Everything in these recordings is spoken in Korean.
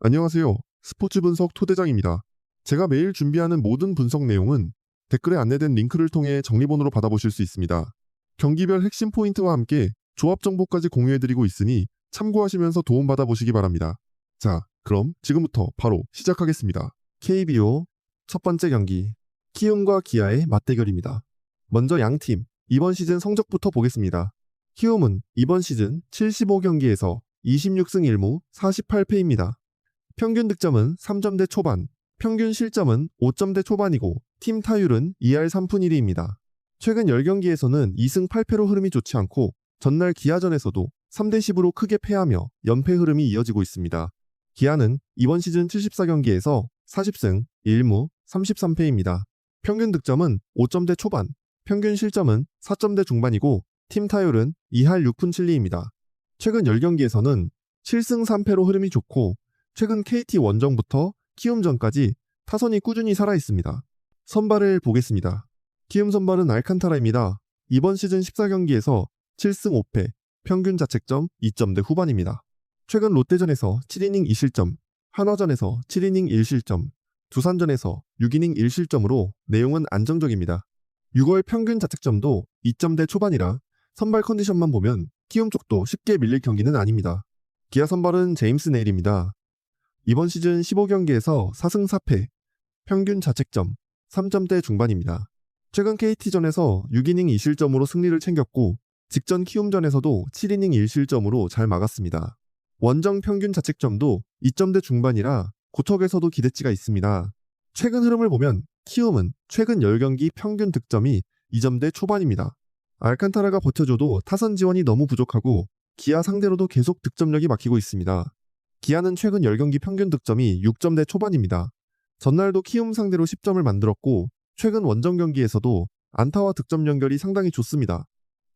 안녕하세요. 스포츠 분석 토대장입니다. 제가 매일 준비하는 모든 분석 내용은 댓글에 안내된 링크를 통해 정리본으로 받아보실 수 있습니다. 경기별 핵심 포인트와 함께 조합 정보까지 공유해드리고 있으니 참고하시면서 도움받아보시기 바랍니다. 자, 그럼 지금부터 바로 시작하겠습니다. KBO 첫 번째 경기, 키움과 기아의 맞대결입니다. 먼저 양팀 이번 시즌 성적부터 보겠습니다. 키움은 이번 시즌 75경기에서 26승 1무 48패입니다. 평균 득점은 3점대 초반, 평균 실점은 5점대 초반이고 팀 타율은 2할 3푼 1리입니다. 최근 10경기에서는 2승 8패로 흐름이 좋지 않고 전날 기아전에서도 3대 10으로 크게 패하며 연패 흐름이 이어지고 있습니다. 기아는 이번 시즌 74경기에서 40승 1무 33패입니다. 평균 득점은 5점대 초반, 평균 실점은 4점대 중반이고 팀 타율은 2할 6푼 7리입니다. 최근 10경기에서는 7승 3패로 흐름이 좋고 최근 KT 원정부터 키움전까지 타선이 꾸준히 살아있습니다. 선발을 보겠습니다. 키움 선발은 알칸타라입니다. 이번 시즌 14경기에서 7승 5패, 평균 자책점 2점대 후반입니다. 최근 롯데전에서 7이닝 2실점, 한화전에서 7이닝 1실점, 두산전에서 6이닝 1실점으로 내용은 안정적입니다. 6월 평균 자책점도 2점대 초반이라 선발 컨디션만 보면 키움 쪽도 쉽게 밀릴 경기는 아닙니다. 기아 선발은 제임스 네일입니다. 이번 시즌 15경기에서 4승 4패, 평균 자책점 3점대 중반입니다. 최근 KT전에서 6이닝 2실점으로 승리를 챙겼고 직전 키움전에서도 7이닝 1실점으로 잘 막았습니다. 원정 평균 자책점도 2점대 중반이라 고척에서도 기대치가 있습니다. 최근 흐름을 보면 키움은 최근 10경기 평균 득점이 2점대 초반입니다. 알칸타라가 버텨줘도 타선 지원이 너무 부족하고 기아 상대로도 계속 득점력이 막히고 있습니다. 기아는 최근 10경기 평균 득점이 6점대 초반입니다. 전날도 키움 상대로 10점을 만들었고 최근 원정 경기에서도 안타와 득점 연결이 상당히 좋습니다.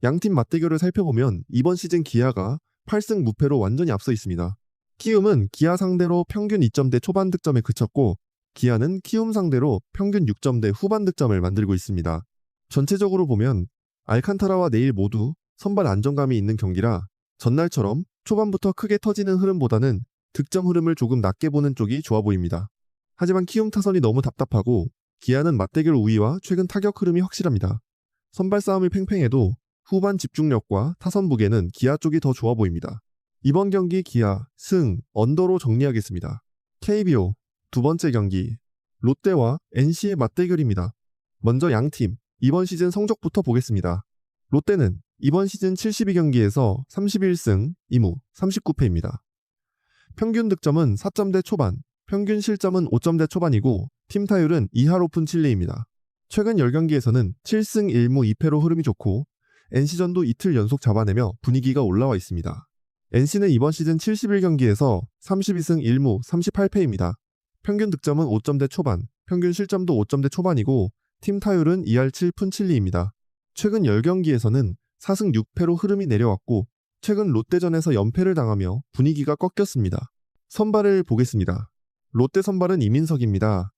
양팀 맞대결을 살펴보면 이번 시즌 기아가 8승 무패로 완전히 앞서 있습니다. 키움은 기아 상대로 평균 2점대 초반 득점에 그쳤고 기아는 키움 상대로 평균 6점대 후반 득점을 만들고 있습니다. 전체적으로 보면 알칸타라와 네일 모두 선발 안정감이 있는 경기라 전날처럼 초반부터 크게 터지는 흐름보다는 득점 흐름을 조금 낮게 보는 쪽이 좋아 보입니다. 하지만 키움 타선이 너무 답답하고 기아는 맞대결 우위와 최근 타격 흐름이 확실합니다. 선발 싸움이 팽팽해도 후반 집중력과 타선 무게는 기아 쪽이 더 좋아 보입니다. 이번 경기 기아 승 언더로 정리하겠습니다. KBO 두 번째 경기 롯데와 NC의 맞대결입니다. 먼저 양팀 이번 시즌 성적부터 보겠습니다. 롯데는 이번 시즌 72경기에서 31승 2무 39패입니다. 평균 득점은 4점대 초반, 평균 실점은 5점대 초반이고 팀 타율은 2할 5푼 7리입니다. 최근 10경기에서는 7승 1무 2패로 흐름이 좋고 NC전도 이틀 연속 잡아내며 분위기가 올라와 있습니다. NC는 이번 시즌 71경기에서 32승 1무 38패입니다. 평균 득점은 5점대 초반, 평균 실점도 5점대 초반이고 팀 타율은 2할 7푼 7리입니다. 최근 10경기에서는 4승 6패로 흐름이 내려왔고 최근 롯데전에서 연패를 당하며 분위기가 꺾였습니다. 선발을 보겠습니다. 롯데 선발은 이민석입니다.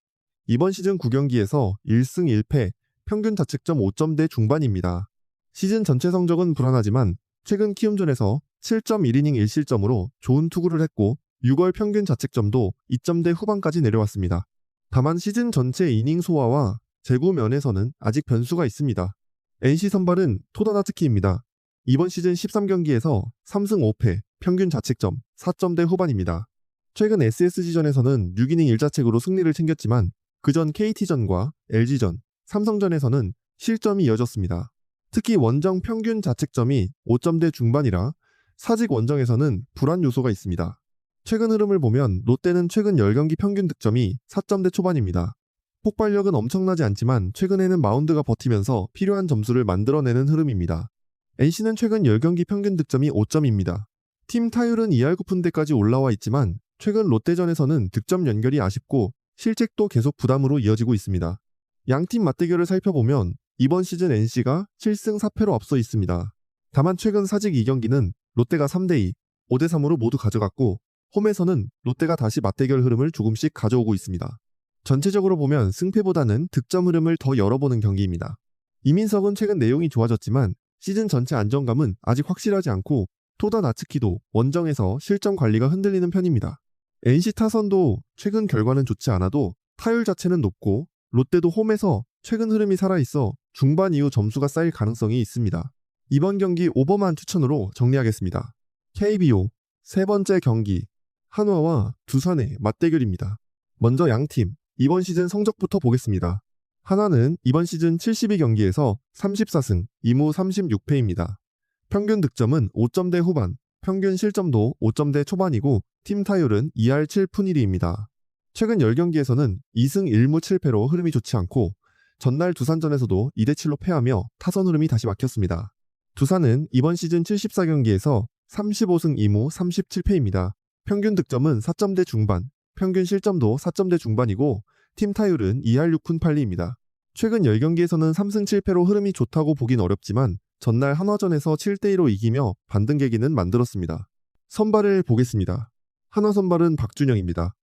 이번 시즌 9경기에서 1승 1패, 평균 자책점 5점대 중반입니다. 시즌 전체 성적은 불안하지만 최근 키움전에서 7.1이닝 1실점으로 좋은 투구를 했고 6월 평균 자책점도 2점대 후반까지 내려왔습니다. 다만 시즌 전체 이닝 소화와 제구 면에서는 아직 변수가 있습니다. NC 선발은 토다나츠키입니다. 이번 시즌 13경기에서 3승 5패, 평균 자책점 4점대 후반입니다. 최근 SSG전에서는 6이닝 1자책으로 승리를 챙겼지만 그전 KT전과 LG전, 삼성전에서는 실점이 이어졌습니다. 특히 원정 평균 자책점이 5점대 중반이라 사직 원정에서는 불안 요소가 있습니다. 최근 흐름을 보면 롯데는 최근 10경기 평균 득점이 4점대 초반입니다. 폭발력은 엄청나지 않지만 최근에는 마운드가 버티면서 필요한 점수를 만들어내는 흐름입니다. NC는 최근 10경기 평균 득점이 5점입니다. 팀 타율은 2할 9푼대까지 올라와 있지만 최근 롯데전에서는 득점 연결이 아쉽고 실책도 계속 부담으로 이어지고 있습니다. 양팀 맞대결을 살펴보면 이번 시즌 NC가 7승 4패로 앞서 있습니다. 다만 최근 사직 2경기는 롯데가 3대2, 5대3으로 모두 가져갔고 홈에서는 롯데가 다시 맞대결 흐름을 조금씩 가져오고 있습니다. 전체적으로 보면 승패보다는 득점 흐름을 더 열어보는 경기입니다. 이민석은 최근 내용이 좋아졌지만 시즌 전체 안정감은 아직 확실하지 않고 토다 나츠키도 원정에서 실점 관리가 흔들리는 편입니다. NC 타선도 최근 결과는 좋지 않아도 타율 자체는 높고 롯데도 홈에서 최근 흐름이 살아있어 중반 이후 점수가 쌓일 가능성이 있습니다. 이번 경기 오버만 추천으로 정리하겠습니다. KBO 세 번째 경기 한화와 두산의 맞대결입니다. 먼저 양팀 이번 시즌 성적부터 보겠습니다. 한화는 이번 시즌 72경기에서 34승 2무 36패입니다. 평균 득점은 5점대 후반, 평균 실점도 5점대 초반이고 팀 타율은 2할 7푼 1리입니다. 최근 10경기에서는 2승 1무 7패로 흐름이 좋지 않고 전날 두산전에서도 2대7로 패하며 타선 흐름이 다시 막혔습니다. 두산은 이번 시즌 74경기에서 35승 2무 37패입니다. 평균 득점은 4점대 중반, 평균 실점도 4점대 중반이고 팀 타율은 2할 6푼 8리입니다. 최근 10경기에서는 3승 7패로 흐름이 좋다고 보긴 어렵지만 전날 한화전에서 7대2로 이기며 반등계기는 만들었습니다. 선발을 보겠습니다. 한화 선발은 박준영입니다.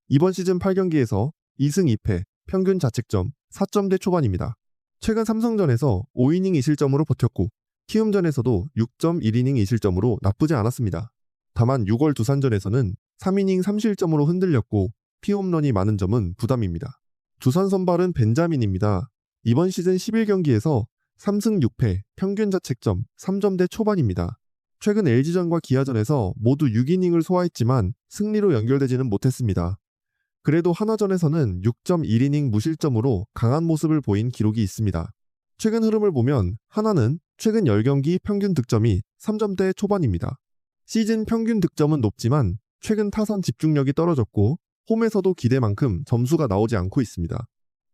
이번 시즌 8경기에서 2승 2패, 평균 자책점 4점대 초반입니다. 최근 삼성전에서 5이닝 2실점으로 버텼고 키움전에서도 6.1이닝 2실점으로 나쁘지 않았습니다. 다만 6월 두산전에서는 3이닝 3실점으로 흔들렸고 피홈런이 많은 점은 부담입니다. 두산 선발은 벤자민입니다. 이번 시즌 11경기에서 3승 6패, 평균 자책점 3점대 초반입니다. 최근 LG전과 기아전에서 모두 6이닝을 소화했지만 승리로 연결되지는 못했습니다. 그래도 한화전에서는 6.1이닝 무실점으로 강한 모습을 보인 기록이 있습니다. 최근 흐름을 보면 한화는 최근 10경기 평균 득점이 3점대 초반입니다. 시즌 평균 득점은 높지만 최근 타선 집중력이 떨어졌고 홈에서도 기대만큼 점수가 나오지 않고 있습니다.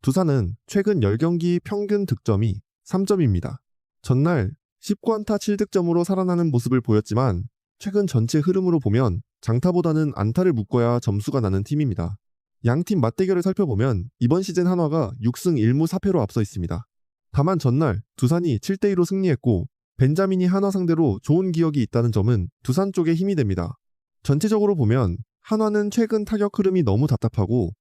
두산은 최근 10경기 평균 득점이 3점입니다. 전날 19안타 7득점으로 살아나는 모습을 보였지만 최근 전체 흐름으로 보면 장타보다는 안타를 묶어야 점수가 나는 팀입니다. 양팀 맞대결을 살펴보면 이번 시즌 한화가 6승 1무 4패로 앞서 있습니다. 다만 전날 두산이 7대2로 승리했고 벤자민이 한화 상대로 좋은 기억이 있다는 점은 두산 쪽에 힘이 됩니다. 전체적으로 보면 한화는 최근 타격 흐름이 너무 답답하고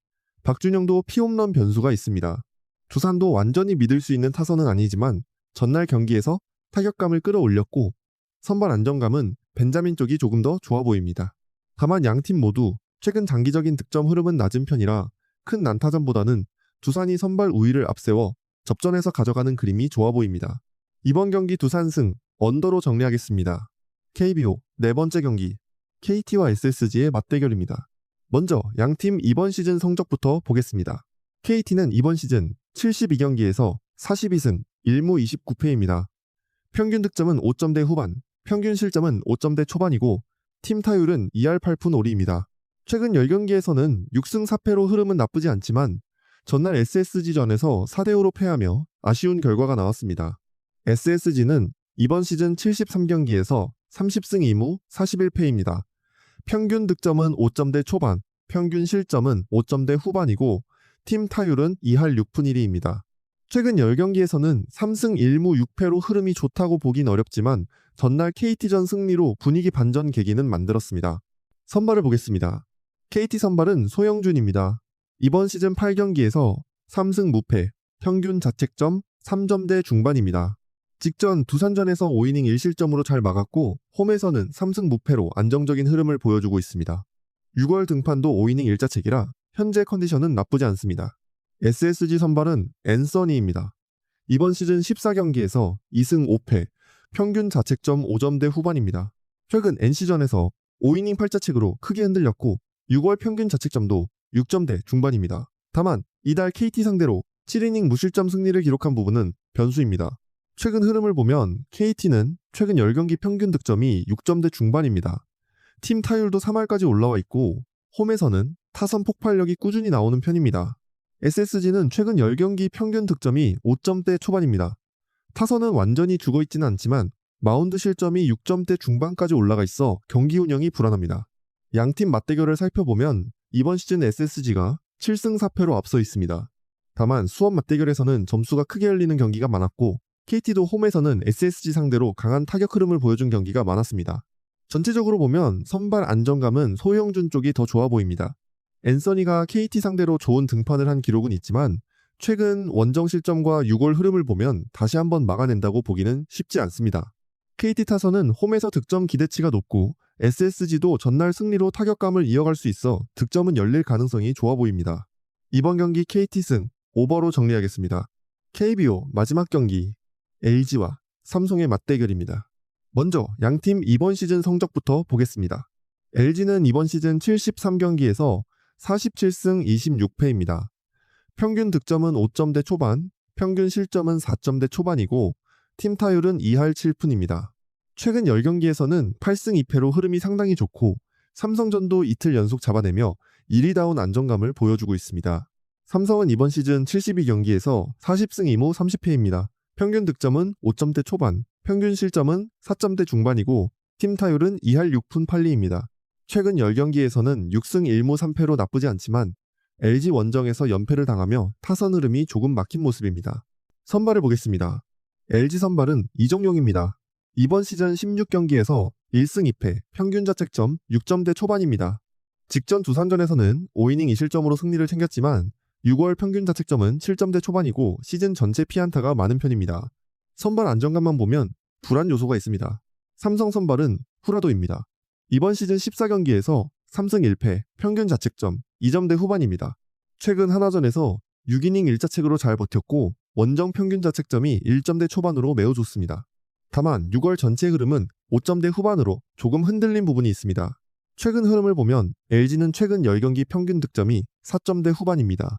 박준영도 피홈런 변수가 있습니다. 두산도 완전히 믿을 수 있는 타선은 아니지만 전날 경기에서 타격감을 끌어올렸고 선발 안정감은 벤자민 쪽이 조금 더 좋아 보입니다. 다만 양팀 모두 최근 장기적인 득점 흐름은 낮은 편이라 큰 난타전보다는 두산이 선발 우위를 앞세워 접전에서 가져가는 그림이 좋아 보입니다. 이번 경기 두산승 언더로 정리하겠습니다. KBO 네 번째 경기 KT와 SSG의 맞대결입니다. 먼저 양팀 이번 시즌 성적부터 보겠습니다. KT는 이번 시즌 72경기에서 42승 1무 29패입니다. 평균 득점은 5점대 후반, 평균 실점은 5점대 초반이고 팀 타율은 2할 8푼 5리입니다. 최근 10경기에서는 6승 4패로 흐름은 나쁘지 않지만 전날 SSG전에서 4대5로 패하며 아쉬운 결과가 나왔습니다. SSG는 이번 시즌 73경기에서 30승 2무 41패입니다. 평균 득점은 5점대 초반, 평균 실점은 5점대 후반이고 팀 타율은 2할 6푼 1리입니다. 최근 10경기에서는 3승 1무 6패로 흐름이 좋다고 보긴 어렵지만 전날 KT전 승리로 분위기 반전 계기는 만들었습니다. 선발을 보겠습니다. KT 선발은 소영준입니다. 이번 시즌 8경기에서 3승 무패, 평균 자책점 3점대 중반입니다. 직전 두산전에서 5이닝 1실점으로 잘 막았고 홈에서는 3승 무패로 안정적인 흐름을 보여주고 있습니다. 6월 등판도 5이닝 1자책이라 현재 컨디션은 나쁘지 않습니다. SSG 선발은 앤서니입니다. 이번 시즌 14경기에서 2승 5패, 평균 자책점 5점대 후반입니다. 최근 NC전에서 5이닝 8자책으로 크게 흔들렸고 6월 평균 자책점도 6점대 중반입니다. 다만 이달 KT 상대로 7이닝 무실점 승리를 기록한 부분은 변수입니다. 최근 흐름을 보면 KT는 최근 10경기 평균 득점이 6점대 중반입니다. 팀 타율도 3할까지 올라와 있고 홈에서는 타선 폭발력이 꾸준히 나오는 편입니다. SSG는 최근 10경기 평균 득점이 5점대 초반입니다. 타선은 완전히 죽어있지는 않지만 마운드 실점이 6점대 중반까지 올라가 있어 경기 운영이 불안합니다. 양팀 맞대결을 살펴보면 이번 시즌 SSG가 7승 4패로 앞서 있습니다. 다만 수원 맞대결에서는 점수가 크게 흘리는 경기가 많았고 KT도 홈에서는 SSG 상대로 강한 타격 흐름을 보여준 경기가 많았습니다. 전체적으로 보면 선발 안정감은 소영준 쪽이 더 좋아 보입니다. 앤서니가 KT 상대로 좋은 등판을 한 기록은 있지만 최근 원정 실점과 6월 흐름을 보면 다시 한번 막아낸다고 보기는 쉽지 않습니다. KT 타선은 홈에서 득점 기대치가 높고 SSG도 전날 승리로 타격감을 이어갈 수 있어 득점은 열릴 가능성이 좋아 보입니다. 이번 경기 KT승 오버로 정리하겠습니다. KBO 마지막 경기 LG와 삼성의 맞대결입니다. 먼저 양팀 이번 시즌 성적부터 보겠습니다. LG는 이번 시즌 73경기에서 47승 26패입니다. 평균 득점은 5점대 초반, 평균 실점은 4점대 초반이고 팀 타율은 2할 7푼입니다. 최근 10경기에서는 8승 2패로 흐름이 상당히 좋고 삼성전도 이틀 연속 잡아내며 1위다운 안정감을 보여주고 있습니다. 삼성은 이번 시즌 72경기에서 40승 2무 30패입니다. 평균 득점은 5점대 초반, 평균 실점은 4점대 중반이고 팀 타율은 2할 6푼 8리입니다. 최근 10경기에서는 6승 1무 3패로 나쁘지 않지만 LG 원정에서 연패를 당하며 타선 흐름이 조금 막힌 모습입니다. 선발을 보겠습니다. LG 선발은 이정용입니다. 이번 시즌 16경기에서 1승 2패, 평균 자책점 6점대 초반입니다. 직전 두산전에서는 5이닝 2실점으로 승리를 챙겼지만 6월 평균 자책점은 7점대 초반이고 시즌 전체 피안타가 많은 편입니다. 선발 안정감만 보면 불안 요소가 있습니다. 삼성 선발은 후라도입니다. 이번 시즌 14경기에서 3승 1패, 평균 자책점 2점대 후반입니다. 최근 하나전에서 6이닝 1자책으로 잘 버텼고 원정 평균 자책점이 1점대 초반으로 매우 좋습니다. 다만 6월 전체 흐름은 5점대 후반으로 조금 흔들린 부분이 있습니다. 최근 흐름을 보면 LG는 최근 10경기 평균 득점이 4점대 후반입니다.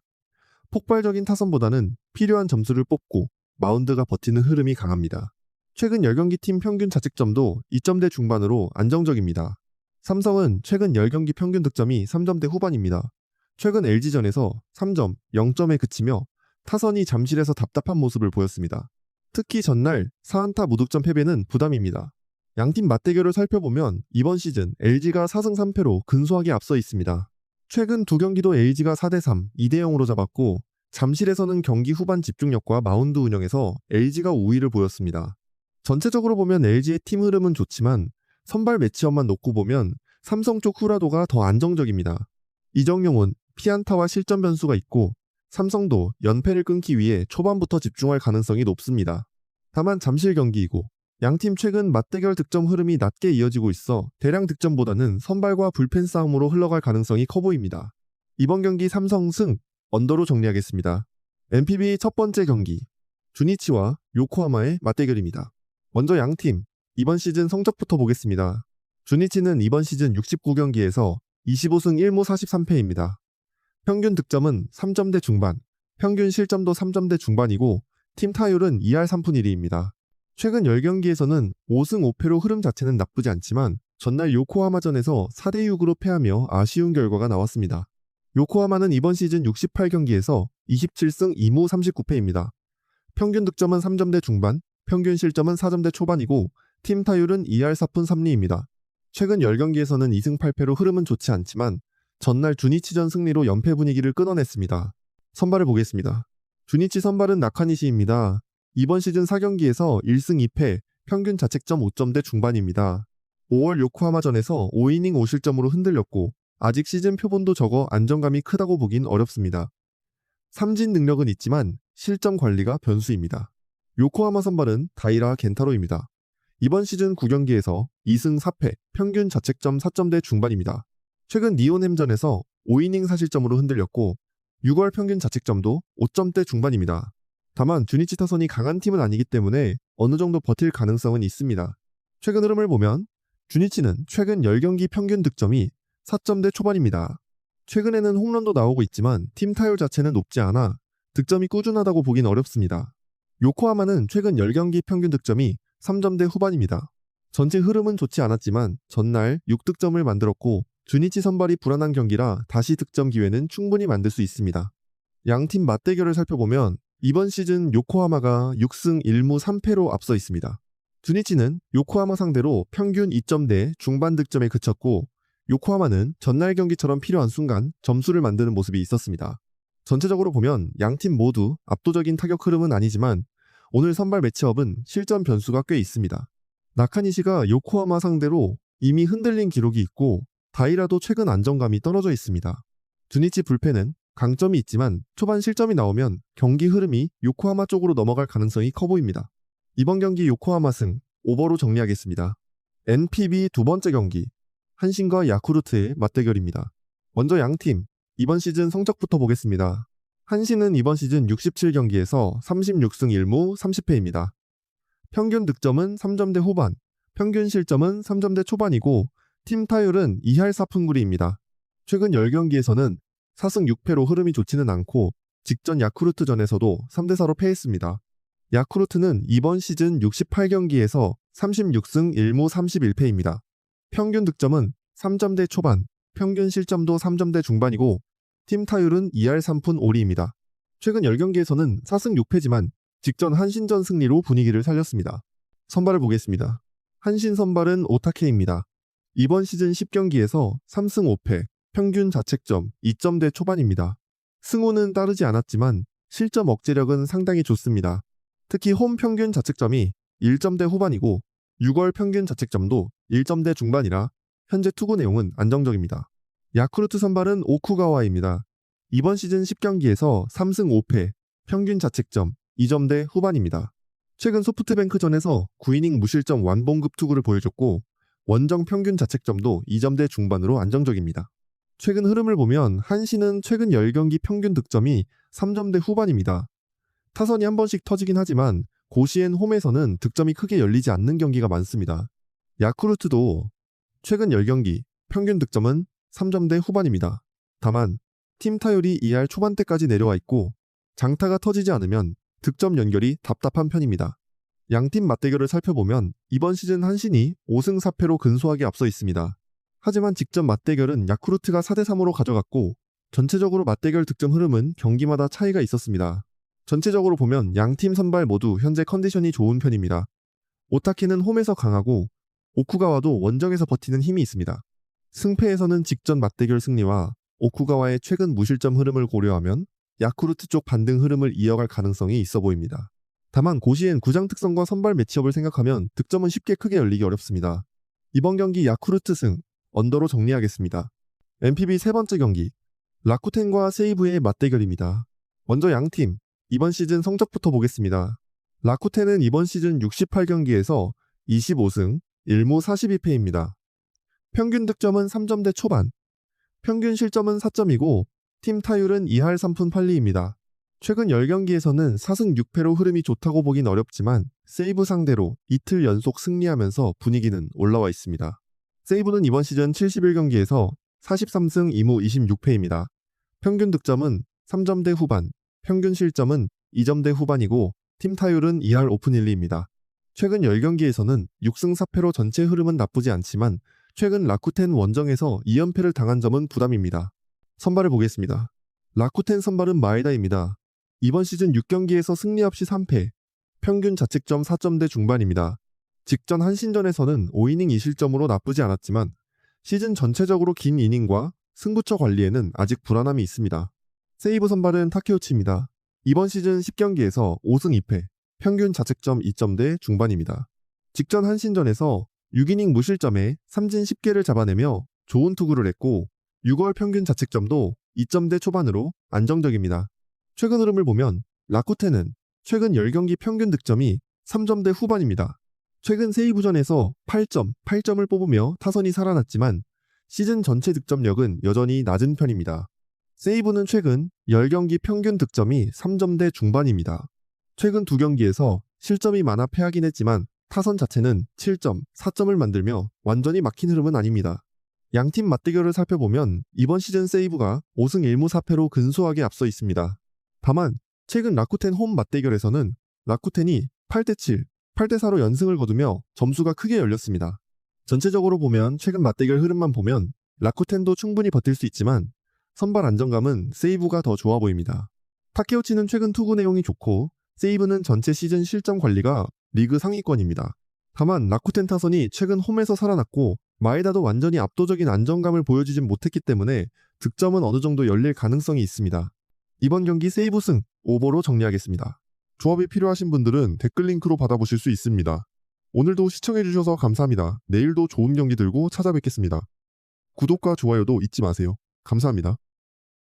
폭발적인 타선보다는 필요한 점수를 뽑고 마운드가 버티는 흐름이 강합니다. 최근 10경기 팀 평균 자책점도 2점대 중반으로 안정적입니다. 삼성은 최근 10경기 평균 득점이 3점대 후반입니다. 최근 LG전에서 3점, 0점에 그치며 타선이 잠실에서 답답한 모습을 보였습니다. 특히 전날 4안타 무득점 패배는 부담입니다. 양팀 맞대결을 살펴보면 이번 시즌 LG가 4승 3패로 근소하게 앞서 있습니다. 최근 두 경기도 LG가 4대3, 2대0으로 잡았고 잠실에서는 경기 후반 집중력과 마운드 운영에서 LG가 우위를 보였습니다. 전체적으로 보면 LG의 팀 흐름은 좋지만 선발 매치업만 놓고 보면 삼성 쪽 후라도가 더 안정적입니다. 이정용은 피안타와 실점 변수가 있고 삼성도 연패를 끊기 위해 초반부터 집중할 가능성이 높습니다. 다만 잠실 경기이고 양팀 최근 맞대결 득점 흐름이 낮게 이어지고 있어 대량 득점보다는 선발과 불펜 싸움으로 흘러갈 가능성이 커 보입니다. 이번 경기 삼성 승, 언더로 정리하겠습니다. NPB 첫 번째 경기, 주니치와 요코하마의 맞대결입니다. 먼저 양팀 이번 시즌 성적부터 보겠습니다. 주니치는 이번 시즌 69경기에서 25승 1무 43패입니다. 평균 득점은 3점대 중반, 평균 실점도 3점대 중반이고 팀 타율은 2할 3푼 1리입니다. 최근 10경기에서는 5승 5패로 흐름 자체는 나쁘지 않지만 전날 요코하마전에서 4대6으로 패하며 아쉬운 결과가 나왔습니다. 요코하마는 이번 시즌 68경기에서 27승 2무 39패입니다. 평균 득점은 3점대 중반, 평균 실점은 4점대 초반이고 팀 타율은 2할 4푼 3리입니다. 최근 10경기에서는 2승 8패로 흐름은 좋지 않지만 전날 주니치전 승리로 연패 분위기를 끊어냈습니다. 선발을 보겠습니다. 주니치 선발은 나카니시입니다. 이번 시즌 4경기에서 1승 2패, 평균 자책점 5점대 중반입니다. 5월 요코하마전에서 5이닝 5실점으로 흔들렸고 아직 시즌 표본도 적어 안정감이 크다고 보긴 어렵습니다. 삼진 능력은 있지만 실점 관리가 변수입니다. 요코하마 선발은 다이라 겐타로입니다. 이번 시즌 9경기에서 2승 4패, 평균 자책점 4점대 중반입니다. 최근 니온햄전에서 5이닝 4실점으로 흔들렸고 6월 평균 자책점도 5점대 중반입니다. 다만 주니치 타선이 강한 팀은 아니기 때문에 어느 정도 버틸 가능성은 있습니다. 최근 흐름을 보면 주니치는 최근 10경기 평균 득점이 4점대 초반입니다. 최근에는 홈런도 나오고 있지만 팀 타율 자체는 높지 않아 득점이 꾸준하다고 보긴 어렵습니다. 요코하마는 최근 10경기 평균 득점이 3점대 후반입니다. 전체 흐름은 좋지 않았지만 전날 6득점을 만들었고 주니치 선발이 불안한 경기라 다시 득점 기회는 충분히 만들 수 있습니다. 양팀 맞대결을 살펴보면 이번 시즌 요코하마가 6승 1무 3패로 앞서 있습니다. 주니치는 요코하마 상대로 평균 2점대 중반 득점에 그쳤고 요코하마는 전날 경기처럼 필요한 순간 점수를 만드는 모습이 있었습니다. 전체적으로 보면 양팀 모두 압도적인 타격 흐름은 아니지만 오늘 선발 매치업은 실점 변수가 꽤 있습니다. 나카니시가 요코하마 상대로 이미 흔들린 기록이 있고 다이라도 최근 안정감이 떨어져 있습니다. 주니치 불펜은 강점이 있지만 초반 실점이 나오면 경기 흐름이 요코하마 쪽으로 넘어갈 가능성이 커 보입니다. 이번 경기 요코하마 승, 오버로 정리하겠습니다. NPB 두 번째 경기, 한신과 야쿠르트의 맞대결입니다. 먼저 양팀 이번 시즌 성적부터 보겠습니다. 한신은 이번 시즌 67경기에서 36승 1무 30패입니다. 평균 득점은 3점대 후반, 평균 실점은 3점대 초반이고 팀 타율은 2할 4푼9리입니다. 최근 10경기에서는 4승 6패로 흐름이 좋지는 않고 직전 야쿠르트전에서도 3대4로 패했습니다. 야쿠르트는 이번 시즌 68경기에서 36승 1무 31패입니다. 평균 득점은 3점대 초반, 평균 실점도 3점대 중반이고 팀 타율은 2할 3푼 5리입니다. 최근 10경기에서는 4승 6패지만 직전 한신전 승리로 분위기를 살렸습니다. 선발을 보겠습니다. 한신 선발은 오타케입니다. 이번 시즌 10경기에서 3승 5패, 평균 자책점 2점대 초반입니다. 승호는 따르지 않았지만 실점 억제력은 상당히 좋습니다. 특히 홈 평균 자책점이 1점대 후반이고 6월 평균 자책점도 1점대 중반이라 현재 투구 내용은 안정적입니다. 야쿠르트 선발은 오쿠가와입니다. 이번 시즌 10경기에서 3승 5패, 평균 자책점 2점대 후반입니다. 최근 소프트뱅크전에서 9이닝 무실점 완봉급 투구를 보여줬고 원정 평균 자책점도 2점대 중반으로 안정적입니다. 최근 흐름을 보면 한신은 최근 10경기 평균 득점이 3점대 후반입니다. 타선이 한 번씩 터지긴 하지만 고시엔 홈에서는 득점이 크게 열리지 않는 경기가 많습니다. 야쿠르트도 최근 10경기 평균 득점은 3점대 후반입니다. 다만 팀 타율이 2할 초반대까지 내려와 있고 장타가 터지지 않으면 득점 연결이 답답한 편입니다. 양팀 맞대결을 살펴보면 이번 시즌 한신이 5승 4패로 근소하게 앞서 있습니다. 하지만 직전 맞대결은 야쿠르트가 4대3으로 가져갔고 전체적으로 맞대결 득점 흐름은 경기마다 차이가 있었습니다. 전체적으로 보면 양팀 선발 모두 현재 컨디션이 좋은 편입니다. 오타키는 홈에서 강하고 오쿠가와도 원정에서 버티는 힘이 있습니다. 승패에서는 직전 맞대결 승리와 오쿠가와의 최근 무실점 흐름을 고려하면 야쿠르트 쪽 반등 흐름을 이어갈 가능성이 있어 보입니다. 다만 고시엔 구장 특성과 선발 매치업을 생각하면 득점은 쉽게 크게 열리기 어렵습니다. 이번 경기 야쿠르트 승, 언더로 정리하겠습니다. NPB 세 번째 경기, 라쿠텐과 세이브의 맞대결입니다. 먼저 양팀, 이번 시즌 성적부터 보겠습니다. 라쿠텐은 이번 시즌 68경기에서 25승 1무 42패입니다. 평균 득점은 3점대 초반, 평균 실점은 4점이고 팀 타율은 2할 3푼 8리입니다. 최근 10경기에서는 4승 6패로 흐름이 좋다고 보긴 어렵지만 세이브 상대로 이틀 연속 승리하면서 분위기는 올라와 있습니다. 세이브는 이번 시즌 71경기에서 43승 2무 26패입니다. 평균 득점은 3점대 후반, 평균 실점은 2점대 후반이고 팀 타율은 2할 5푼 1리입니다. 최근 10경기에서는 6승 4패로 전체 흐름은 나쁘지 않지만 최근 라쿠텐 원정에서 2연패를 당한 점은 부담입니다. 선발을 보겠습니다. 라쿠텐 선발은 마에다입니다. 이번 시즌 6경기에서 승리 없이 3패, 평균 자책점 4점대 중반입니다. 직전 한신전에서는 5이닝 2실점으로 나쁘지 않았지만 시즌 전체적으로 긴 이닝과 승부처 관리에는 아직 불안함이 있습니다. 세이브 선발은 타케우치입니다. 이번 시즌 10경기에서 5승 2패, 평균 자책점 2점대 중반입니다. 직전 한신전에서 6이닝 무실점에 삼진 10개를 잡아내며 좋은 투구를 했고 6월 평균 자책점도 2점대 초반으로 안정적입니다. 최근 흐름을 보면 라쿠텐은 최근 10경기 평균 득점이 3점대 후반입니다. 최근 세이브전에서 8점을 뽑으며 타선이 살아났지만 시즌 전체 득점력은 여전히 낮은 편입니다. 세이브는 최근 10경기 평균 득점이 3점대 중반입니다. 최근 2경기에서 실점이 많아 패하긴 했지만 타선 자체는 7점, 4점을 만들며 완전히 막힌 흐름은 아닙니다. 양팀 맞대결을 살펴보면 이번 시즌 세이브가 5승 1무 4패로 근소하게 앞서 있습니다. 다만 최근 라쿠텐 홈 맞대결에서는 라쿠텐이 8대7, 8대4로 연승을 거두며 점수가 크게 열렸습니다. 전체적으로 보면 최근 맞대결 흐름만 보면 라쿠텐도 충분히 버틸 수 있지만 선발 안정감은 세이브가 더 좋아 보입니다. 타케우치는 최근 투구 내용이 좋고 세이브는 전체 시즌 실점 관리가 리그 상위권입니다. 다만 라쿠텐 타선이 최근 홈에서 살아났고 마에다도 완전히 압도적인 안정감을 보여주진 못했기 때문에 득점은 어느 정도 열릴 가능성이 있습니다. 이번 경기 세이브 승, 오버로 정리하겠습니다. 조합이 필요하신 분들은 댓글 링크로 받아보실 수 있습니다. 오늘도 시청해주셔서 감사합니다. 내일도 좋은 경기 들고 찾아뵙겠습니다. 구독과 좋아요도 잊지 마세요. 감사합니다.